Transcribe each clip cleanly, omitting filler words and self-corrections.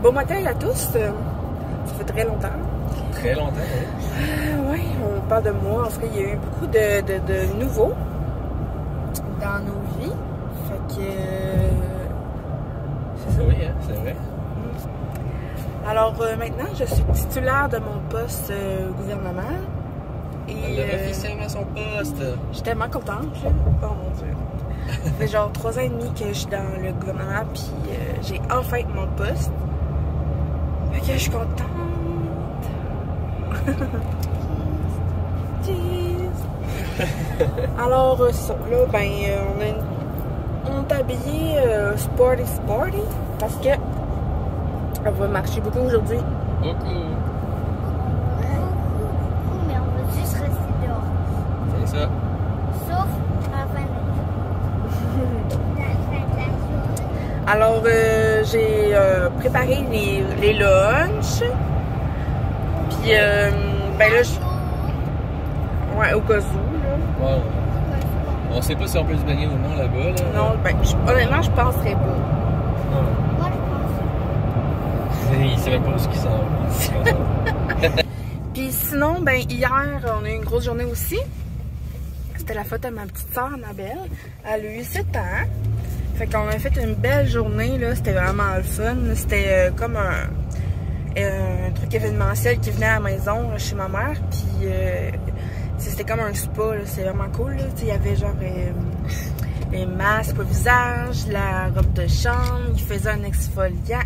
bon matin à tous. Ça fait très longtemps. Très longtemps, oui. Oui, on parle de moi. En fait, il y a eu beaucoup de nouveaux dans nos vies. Fait que... c'est ça. Oui, hein, c'est vrai. Alors, maintenant, je suis titulaire de mon poste au gouvernement. Et Elle a officiellement son poste. je suis tellement contente. Oh mon Dieu. Ça fait genre 3 ans et demi que je suis dans le gouvernement, puis j'ai enfin mon poste. Fait que je suis contente. Cheese. Alors, ça, là, ben, on est habillé sporty parce que on va marcher beaucoup aujourd'hui. Beaucoup. Mais on va juste rester dehors. C'est ça. Sauf à la fin de la journée. Alors, j'ai préparé les lunchs. Puis, ben là, ouais, au cas où, là. Wow. On sait pas si on peut se baigner ou non là-bas. Là. Non, ben, honnêtement, je penserais pas. Moi, je pense. Il sait même pas où ce qu'il s'en va. Puis sinon, ben, hier, on a eu une grosse journée aussi. C'était la fête à ma petite soeur, Annabelle. Elle a eu 7 ans. Fait qu'on a fait une belle journée, là. C'était vraiment le fun. C'était comme un truc événementiel qui venait à la maison chez ma mère. Puis c'était comme un spa, là. C'était vraiment cool, là. Il y avait genre les masques au visage, la robe de chambre. Il faisait un exfoliant.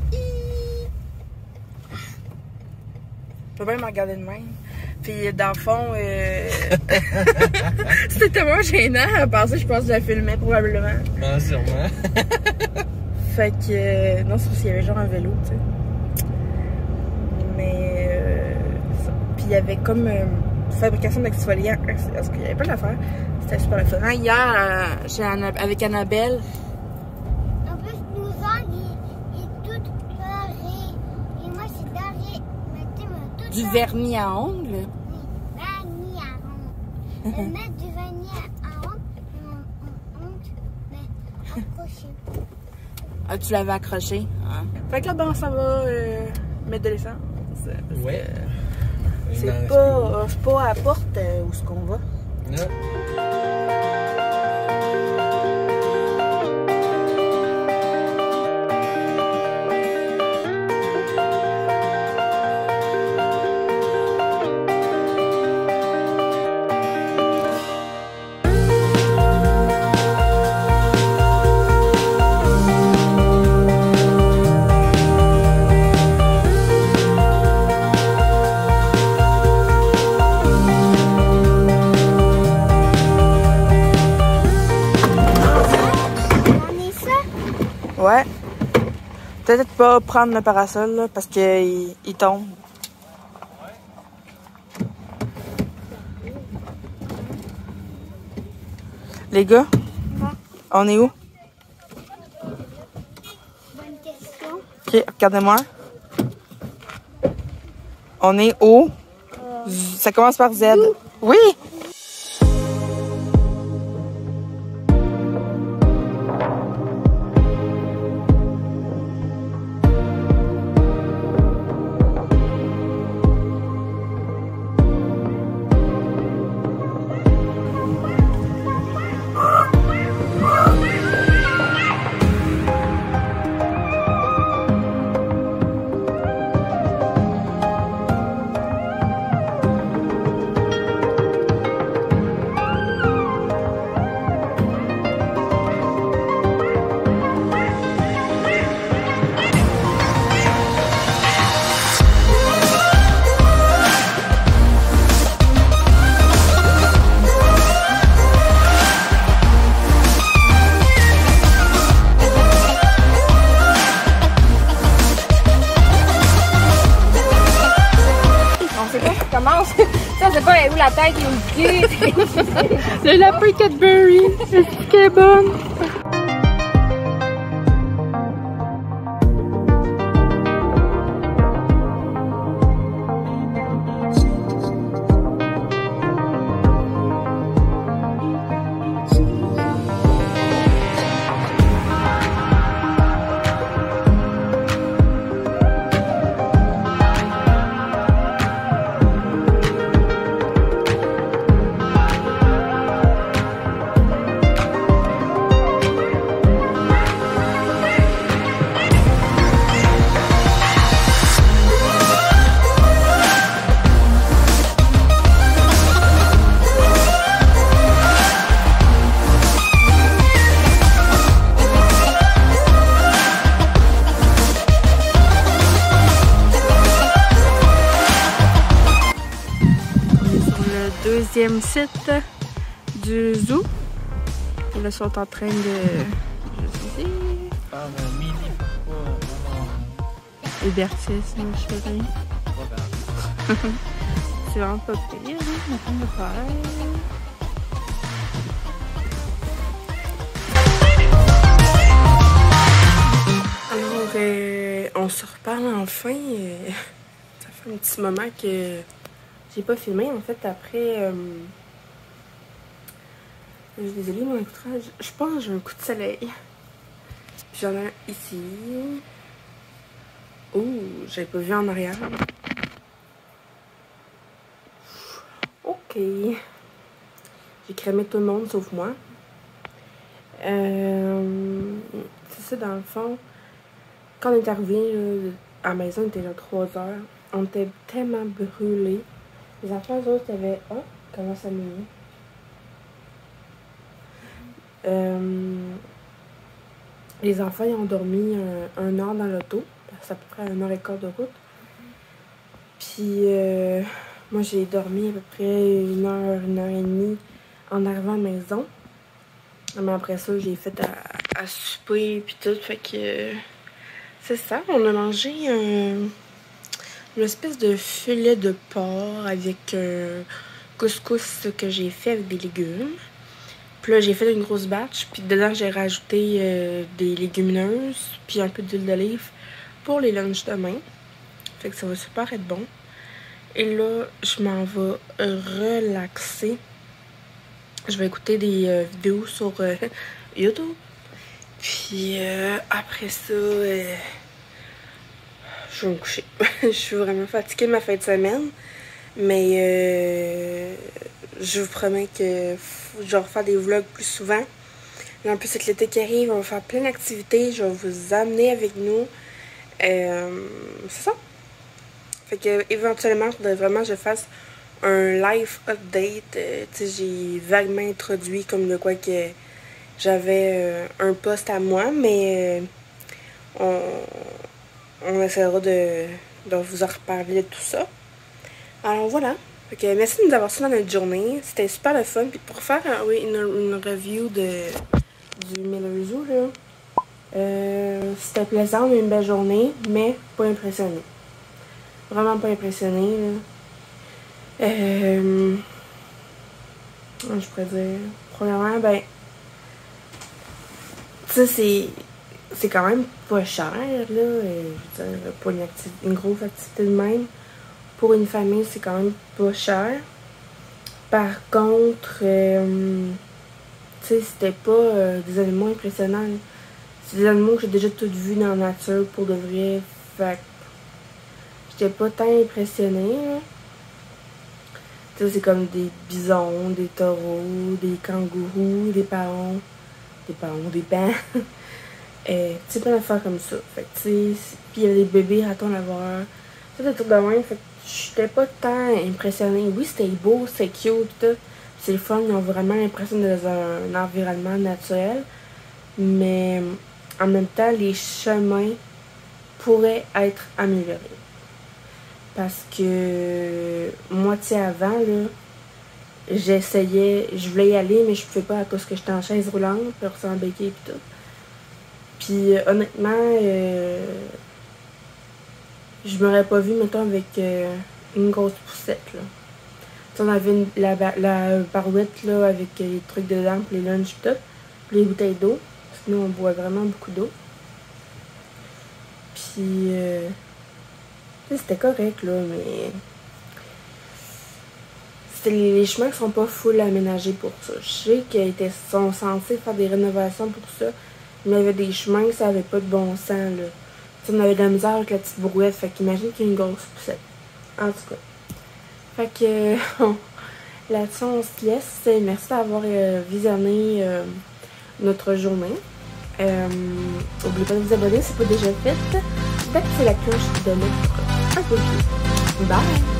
Je peux même me regarder de même. Puis dans le fond, c'était tellement gênant à penser, je pense que je la filmais probablement. Non, sûrement. Fait que, non, c'est parce qu'il y avait genre un vélo, tu sais. Mais, ça. Puis il y avait comme fabrication d'exfoliants. Parce qu'il y avait pas d'affaires. C'était super le fun. Hier, avec Annabelle. En plus, nous ongles, il est tout carré. Et moi, c'est derrière. Tout Du vernis à ongles. Oui, vernis à ongles. Mettre du vernis à ongles, mais accroché. Ah, tu l'avais accroché. Ah. Fait que là, ben, ça va mettre de l'essence. Ouais. C'est pas à la porte où est-ce qu'on va. Non. Ouais. Peut-être pas prendre le parasol là, parce qu'il tombe. Les gars, on est où? Bonne question. Ok, regardez-moi. On est où? Ça commence par Z. Oui! Ça, c'est pas où la tête et où le cul. Le lapin Cadbury. Est-ce qu'elle est bonne? deuxième site du zoo. Et là, ils sont en train de... Je sais pas. Hébertisme, je sais rien. C'est vraiment pas pire, hein, la fin de faire. Alors, on se reparle enfin. Ça fait un petit moment que j'ai pas filmé. En fait, après... je suis désolée, mon écoutage. Je pense que j'ai un coup de soleil. Puis j'en ai un ici. Oh, j'avais pas vu en arrière. Ok. J'ai crémé tout le monde sauf moi. C'est ça, dans le fond. Quand on est arrivé à la maison, il était genre 3 heures. On était tellement brûlés. Les enfants, eux autres, avaient... Oh, comment ça m'est les enfants, ils ont dormi 1 heure dans l'auto. C'est à peu près 1h15 de route. Puis, moi, j'ai dormi à peu près 1 heure, 1h30 en arrivant à la maison. Mais après ça, j'ai fait à souper puis tout. Fait que c'est ça. On a mangé une espèce de filet de porc avec couscous que j'ai fait avec des légumes. Puis là, j'ai fait une grosse batch. Puis dedans, j'ai rajouté des légumineuses. Puis un peu d'huile d'olive pour les lunchs demain. Fait que ça va super être bon. Et là, je m'en vais relaxer. Je vais écouter des vidéos sur YouTube. Puis après ça, je vais me coucher. Je suis vraiment fatiguée de ma fin de semaine. Mais je vous promets que je vais refaire des vlogs plus souvent. Là, en plus, avec l'été qui arrive, on va faire plein d'activités. Je vais vous amener avec nous. C'est ça. Fait que éventuellement, il faudrait vraiment que je fasse un live update. Tu sais, j'ai vaguement introduit comme de quoi que j'avais un post à moi, mais on essaiera de vous en reparler de tout ça. Alors voilà. Fait que merci de nous avoir suivis dans notre journée. C'était super le fun. Puis pour faire une review du Miller Zoo, là, c'était plaisant, on a eu une belle journée, mais pas impressionné. Vraiment pas impressionné, là. Je pourrais dire. Premièrement, ben. Tu sais, c'est quand même pas cher, là. Je veux dire, pour une grosse activité de même. Pour une famille, c'est quand même pas cher. Par contre, tu sais, c'était pas des animaux impressionnants. C'est des animaux que j'ai déjà tous vus dans la nature pour de vrai. Fait que j'étais pas tant impressionnée. Tu sais, c'est comme des bisons, des taureaux, des kangourous, des paons. Des pans. Tu sais, plein d'affaires comme ça. Fait que tu sais, puis il y avait des bébés ratons laveurs. Ça, des trucs de même. Fait que j'étais pas tant impressionnée. Oui, c'était beau, c'était cute, tout. C'est le fun, ils ont vraiment l'impression d'être dans un environnement naturel. Mais en même temps, les chemins pourraient être améliorés. Parce que moitié avant, là, je voulais y aller, mais je pouvais pas à cause que j'étais en chaise roulante, puis en béquille et tout. Puis honnêtement, je m'aurais pas vu, mettons, avec une grosse poussette, là. T'sais, on avait la barouette, là, avec les trucs dedans, puis les lunchs et tout, puis les bouteilles d'eau. Sinon, on boit vraiment beaucoup d'eau. Puis, c'était correct, là, mais... les chemins qui sont pas full aménagés pour ça. Je sais qu'ils sont censés faire des rénovations pour ça, mais il y avait des chemins que ça avait pas de bon sens, là. T'sais, on avait de la misère avec la petite brouette, fait qu'imagine qu'il y a une grosse poussette. En tout cas. Fait que là-dessus, on se laisse. Merci d'avoir visionné notre journée. N'oubliez pas de vous abonner si ce n'est pas déjà fait. D'activer la cloche de notre un peu plus. Bye!